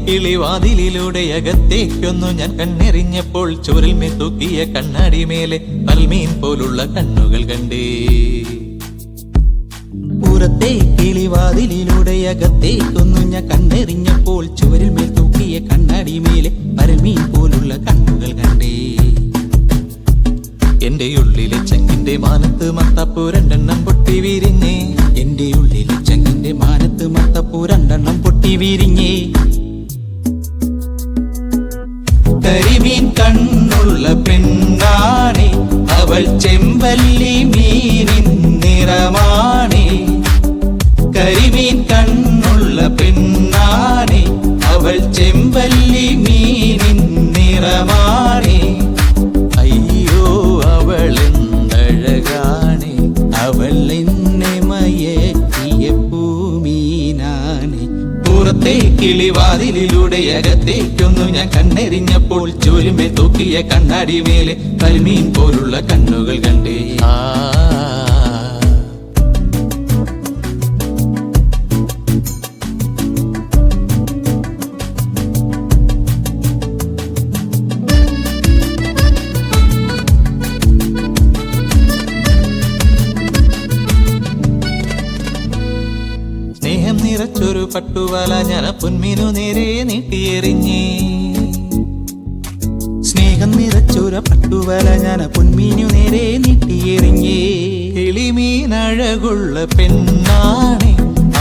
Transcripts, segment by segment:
കിളിവാതിലിലൂടെ അകത്തേക്കൊന്നു ഞാൻ കണ്ണെറിഞ്ഞപ്പോൾ ചുവരിൽമേൽ തൂക്കിയ കണ്ണാടി മേലെ പൽമീൻ പോലുള്ള കണ്ണുകൾ കണ്ടേ. പുറത്തെ കിളിവാതിലിലൂടെ അകത്തേക്കൊന്നു ഞാൻ കണ്ണെറിഞ്ഞപ്പോൾ ചുവരിൽമേൽ തൂക്കിയ കണ്ണാടി മേലെ പരമീൻ പോലുള്ള കണ്ണുകൾ കണ്ടേ. എന്റെ ഉള്ളിലെ ചങ്ങിന്റെ മാനത്ത് മത്തപ്പൂ രണ്ടെണ്ണം പൊട്ടി വിരിഞ്ഞേ. എന്റെ ഉള്ളിലെ ചങ്ങിന്റെ മാനത്ത് മത്തപ്പൂ രണ്ടെണ്ണം പൊട്ടി വിരിഞ്ഞേ. കരിമീൻ കണ്ണുള്ള പെണ്ണാണേ, അവൾ ചെമ്പല്ലി മീനിൻ നിറമാണേ. കരിമീൻ കണ്ണുള്ള പെണ്ണാണേ, അവൾ ചെമ്പല്ലി മീനിൻ നിറമാണേ. അയ്യോ അവളെന്തഴകാണേ, അവൾ എന്നെ മയക്കിയ പൂമീനാണേ. പുറത്തെ കിളിവാതിലിലൂടെ അകത്തേക്കൊന്നു ഞാൻ കണ്ണെറിഞ്ഞപ്പോൾ ചുവരുമേ തൂക്കിയ കണ്ണാടി മേലെ കരിമീൻ പോലുള്ള കണ്ണുകൾ കണ്ടേ. സ്നേഹം നിറച്ചൊരു പട്ടുവല ഞാൻ പൊന്മീനു നേരെ നീട്ടിയെറിഞ്ഞേ. സ്നേഹം നിറച്ചൊരു പട്ടുവല ഞാൻ പൊന്മീനു നേരെ നീട്ടിയെറിഞ്ഞേ. കിളിമീനഴകുള്ള പെണ്ണാണേ,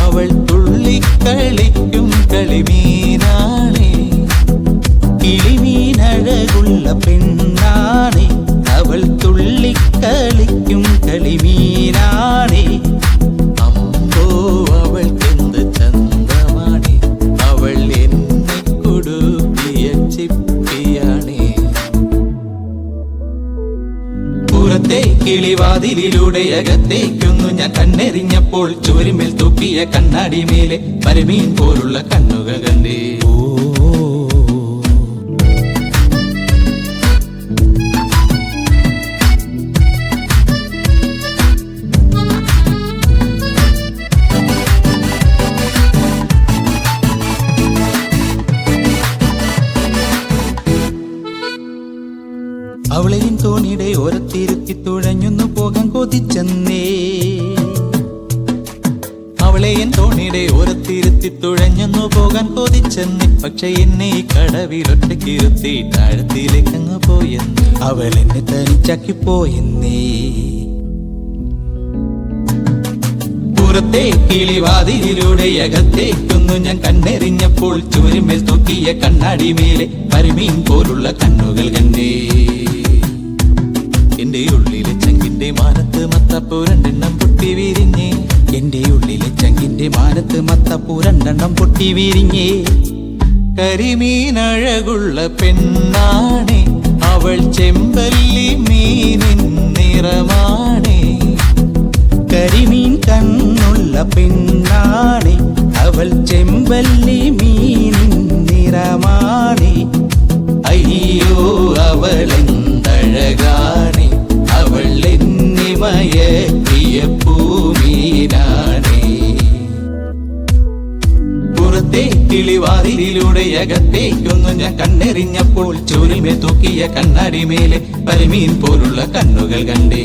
അവൾ തുള്ളിക്കളിക്കും കളിമീനാണേ. കിളിമീനഴകുള്ള പെണ്ണാണേ, അവൾ തുള്ളിക്കളിക്കും കളിമീനാണേ. അമ്പോ അവൾക്കെന്ത് ചന്തമാണേ, അവൾ എന്നെ കുടുക്കിയ ചിപ്പിയാണേ. പുറത്തെ കിളിവാതിലിലൂടെ അകത്തേക്കൊന്നു ഞാൻ കണ്ണെറിഞ്ഞപ്പോൾ ചുവരുമേൽ തൂക്കിയ കണ്ണാടി മേലെ പരമീൻ പോലുള്ള കണ്ണുകൾ കണ്ടേ. അവളെയും തോണിയുടെ ഓരത്തിരുത്തി തുഴഞ്ഞൊന്നു പോകാൻ കൊതിച്ചെന്നേ. അവളെയും തോണിയുടെ ഓരത്തിരുത്തി തുഴഞ്ഞൊന്നു പോകാൻ കൊതിച്ചെന്നേ. പക്ഷെ എന്നെ ഈ കടവിലൊറ്റക്കിരുത്തി താഴത്തിലേക്കങ്ങ് പോയെന്നേ. അവൾ എന്നെ തനിച്ചാക്കി പോയെന്നേ. പുറത്തെ കിളിവാതിലിലൂടെ അകത്തേക്കൊന്നു ഞാൻ കണ്ണെറിഞ്ഞപ്പോൾ ചുവരുമേൽ തൂക്കിയ കണ്ണാടി മേലെ കരിമീൻ പോലുള്ള കണ്ണുകൾ കണ്ടേ. എന്റെ ഉള്ളിലെ ചങ്കിന്റെ മാനത്ത് മത്തപ്പൂ രണ്ടെണ്ണം പൊട്ടി വിരിഞ്ഞേ. എന്റെ ഉള്ളിലെ ചങ്കിന്റെ മാനത്ത് മത്തപ്പൂ രണ്ടെണ്ണം പൊട്ടി വിരിഞ്ഞേ. കരിമീനഴകുള്ള പെണ്ണാണേ, അവൾ ചെമ്പല്ലി മീനിൻ നിറമാണേ. കരിമീൻ കണ്ണുള്ള പെണ്ണാണേ, അവൾ ചെമ്പല്ലി മീനിൻ നിറമാണേ. അയ്യോ അവളെന്തഴകാണേ, അവൾ എന്നെ മയക്കിയ പൂമീനാണേ. പുറത്തെ കിളിവാതിലിലൂടെ അകത്തേക്കൊന്നു ഞാൻ കണ്ണെറിഞ്ഞപ്പോൾ ചുവരിൽമേൽ തൂക്കിയ കണ്ണാടി മേലെ പരമീൻ പോലുള്ള കണ്ണുകൾ കണ്ടേ.